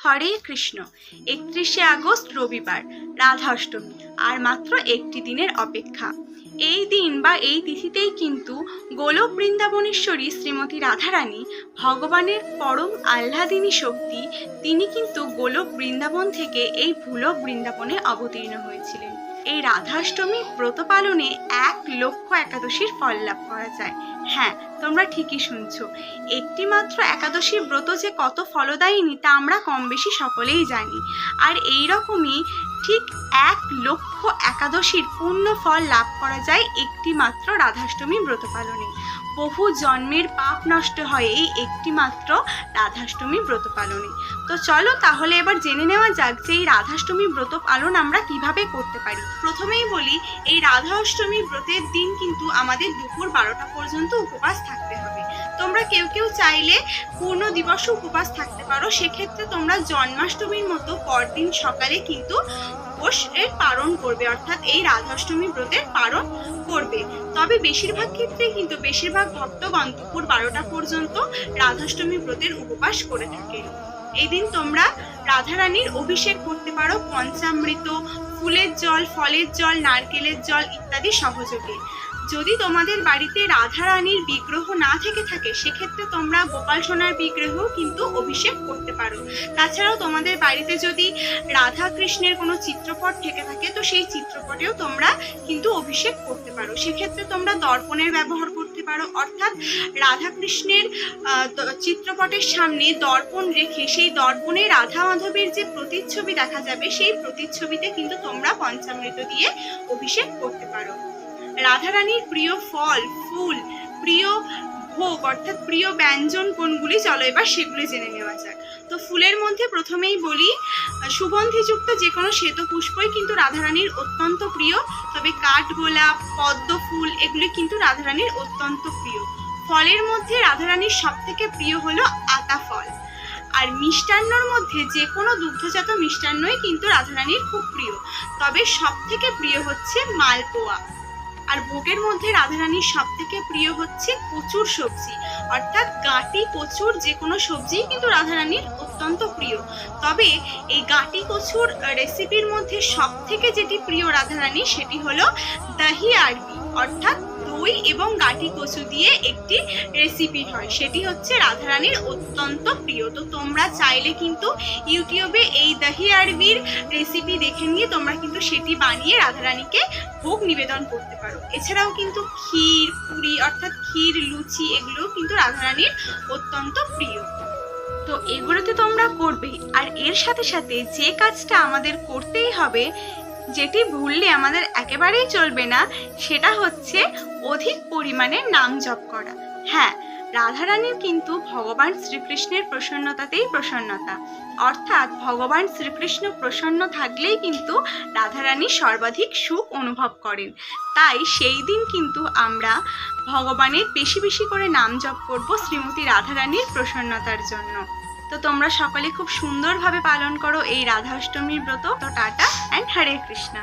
হরে Krishna. 31শে August রবিবার, রাধাষ্টমী। আর মাত্র একটি দিনের অপেক্ষা। এই দিন বা এই তিথিতেই কিন্তু গোলক বৃন্দাবনেশ্বরী শ্রীমতী রাধারানী, ভগবানের পরম আহ্লাদিনী শক্তি, তিনি কিন্তু গোলক বৃন্দাবন থেকে এই ভূলোক বৃন্দাবনে অবতীর্ণ হয়েছিলেন। এই রাধাষ্টমী ব্রত পালনে 1,00,000 একাদশীর ফল লাভ করা যায়। হ্যাঁ, তোমরা ঠিকই শুনছো। একটি মাত্র একাদশীর ব্রত যে কত ফলদায়িনী তা আমরা কম বেশি সকলেই জানি। আর এই রকমই ঠিক 1,00,000 একাদশীর পূর্ণ ফল লাভ করা যায় একটি মাত্র রাধাষ্টমী ব্রত পালনে। বহু জন্মের পাপ নষ্ট হয় এই একটি মাত্র রাধাষ্টমী ব্রত পালনে। তো চলো তাহলে এবার জেনে নেওয়া যাক যে এই রাধাষ্টমী ব্রত পালন আমরা কিভাবে করতে পারি। প্রথমেই বলি, এই রাধাষ্টমী ব্রতের দিন কিন্তু আমাদের দুপুর 12টা পর্যন্ত উপবাস থাকতে হবে। তোমরা কেউ কেউ চাইলে পূর্ণ দিবসও উপবাস থাকতে পারো। সেক্ষেত্রে তোমরা জন্মাষ্টমীর মতো পরদিন সকালে কিন্তু উপবাসের পালন করবে, অর্থাৎ এই রাধাষ্টমী ব্রতের পালন করবে। তবে বেশিরভাগ ক্ষেত্রে কিন্তু বেশিরভাগ ভক্তগণ দুপুর 12টা পর্যন্ত রাধাষ্টমী ব্রতের উপবাস করে থাকে। এই দিন তোমরা রাধারানীর অভিষেক করতে পারো পঞ্চামৃত, ফুলের জল, ফলের জল, নারকেলের জল ইত্যাদি সহযোগে। যদি তোমাদের বাড়িতে রাধারানীর বিগ্রহ না থেকে থাকে সেক্ষেত্রে তোমরা গোপাল সোনার বিগ্রহ কিন্তু অভিষেক করতে পারো। তাছাড়াও তোমাদের বাড়িতে যদি রাধা কৃষ্ণের কোনো চিত্রপট থেকে থাকে তো সেই চিত্রপটেও তোমরা কিন্তু অভিষেক করতে পারো। সেক্ষেত্রে তোমরা দর্পণের ব্যবহার করতে পারো, অর্থাৎ রাধা কৃষ্ণের চিত্রপটের সামনে দর্পণ রেখে সেই দর্পণে রাধা মাধবের যে প্রতিচ্ছবি দেখা যাবে সেই প্রতিচ্ছবিতে কিন্তু তোমরা পঞ্চামৃত দিয়ে অভিষেক করতে পারো। রাধারানীর প্রিয় ফল, ফুল, প্রিয় ভোগ অর্থাৎ প্রিয় ব্যঞ্জন কোনগুলি, চলো এবার সেগুলি জেনে নেওয়া যাক। তো ফুলের মধ্যে প্রথমেই বলি, সুগন্ধিযুক্ত যে কোনো শ্বেত পুষ্পই কিন্তু রাধারানীর অত্যন্ত প্রিয়। তবে কাঠগোলাপ, পদ্ম ফুল এগুলি কিন্তু রাধারানীর অত্যন্ত প্রিয়। ফলের মধ্যে রাধারানীর সব থেকে প্রিয় হলো আতা ফল। আর মিষ্টান্নর মধ্যে যে কোনো দুগ্ধজাত মিষ্টান্নই কিন্তু রাধারানীর খুব প্রিয়। তবে সব থেকে প্রিয় হচ্ছে মালপোয়া। আর ভোগের মধ্যে রাধারানীর সব থেকে প্রিয় হচ্ছে কচুর সবজি, অর্থাৎ গাঁটি কচুর যে কোনো সবজিই কিন্তু রাধারানীর অত্যন্ত প্রিয়। তবে এই গাঁটি কচুর রেসিপির মধ্যে সব থেকে যেটি প্রিয় রাধারানীর সেটি হলো দহি আরবি, অর্থাৎ দই এবং গাঁটি কচু দিয়ে একটি রেসিপি হয়, সেটি হচ্ছে রাধারানীর অত্যন্ত প্রিয়। তো তোমরা চাইলে কিন্তু ইউটিউবে এই দহি আরবির রেসিপি দেখে নিয়ে তোমরা কিন্তু সেটি বানিয়ে রাধারানীকে ভোগ নিবেদন করতে পারো। এছাড়াও কিন্তু ক্ষীর, পুরি অর্থাৎ ক্ষীর, লুচি এগুলোও কিন্তু রাধারানীর অত্যন্ত প্রিয়। তো এগুলোতে তোমরা করবে। আর এর সাথে সাথে যে কাজটা আমাদের করতেই হবে, যেটি ভুললে আমাদের একেবারেই চলবে না, সেটা হচ্ছে অধিক পরিমাণে নাম জপ করা। হ্যাঁ, রাধারানীর কিন্তু ভগবান শ্রীকৃষ্ণের প্রসন্নতাতেই প্রসন্নতা, অর্থাৎ ভগবান শ্রীকৃষ্ণ প্রসন্ন থাকলেই কিন্তু রাধারানী সর্বাধিক সুখ অনুভব করেন। তাই সেই দিন কিন্তু আমরা ভগবানের বেশি বেশি করে নাম জপ করব শ্রীমতী রাধারানীর প্রসন্নতার জন্য। তো তোমরা সকলে খুব সুন্দরভাবে পালন করো এই রাধাষ্টমীর ব্রত। তো টাটা অ্যান্ড হরে কৃষ্ণা।